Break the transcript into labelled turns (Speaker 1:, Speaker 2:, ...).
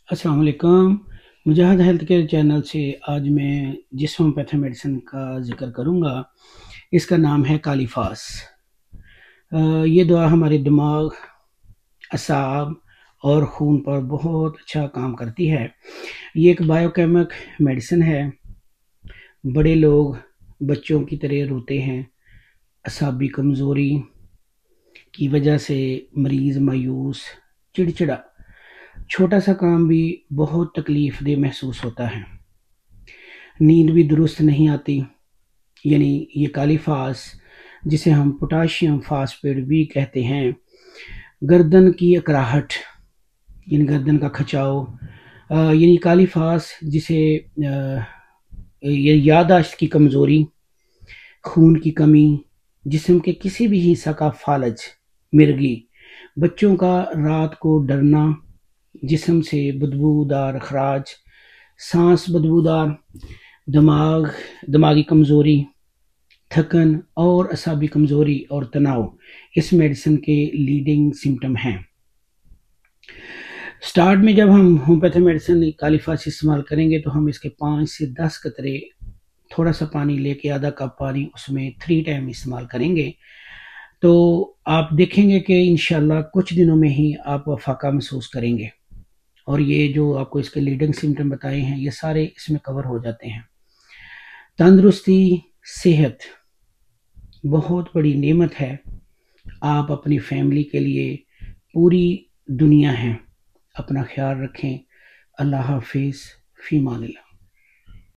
Speaker 1: अस्सलाम वालेकुम। मुजाहिद health care channel से आज मैं जिस होम्योपैथी मेडिसिन का ज़िक्र करूँगा, इसका नाम है कालीफास। ये दवा हमारे दिमाग, असाब और खून पर बहुत अच्छा काम करती है। ये एक बायोकेमिक मेडिसिन है। बड़े लोग बच्चों की तरह रोते हैं। असाबी कमज़ोरी की वजह से मरीज़ मायूस, चिड़चिड़ा, छोटा सा काम भी बहुत तकलीफ दे महसूस होता है। नींद भी दुरुस्त नहीं आती। यानी ये कालीफास, जिसे हम पोटाशियम फास्फेट भी कहते हैं, गर्दन की अकड़ाहट यानी गर्दन का खिंचाव, यानी कालीफास जिसे ये याददाश्त की कमज़ोरी, खून की कमी, जिस्म के किसी भी हिस्सा का फालज, मिर्गी, बच्चों का रात को डरना, जिस्म से बदबूदार अखराज, सांस बदबूदार, दिमागी कमज़ोरी, थकन और असाबी कमज़ोरी और तनाव इस मेडिसिन के लीडिंग सिम्टम हैं। स्टार्ट में जब हम होम्योपैथी मेडिसिन कालीफास इस्तेमाल करेंगे तो हम इसके 5 से 10 कतरे थोड़ा सा पानी लेके आधा कप पानी उसमें 3 टाइम इस्तेमाल करेंगे तो आप देखेंगे कि इंशाल्लाह कुछ दिनों में ही आप फाका महसूस करेंगे और ये जो आपको इसके लीडिंग सिम्टम बताए हैं ये सारे इसमें कवर हो जाते हैं। तंदुरुस्ती, सेहत बहुत बड़ी नेमत है। आप अपनी फैमिली के लिए पूरी दुनिया हैं। अपना ख्याल रखें। अल्लाह हाफिज़। फ़ी अमानिल्लाह।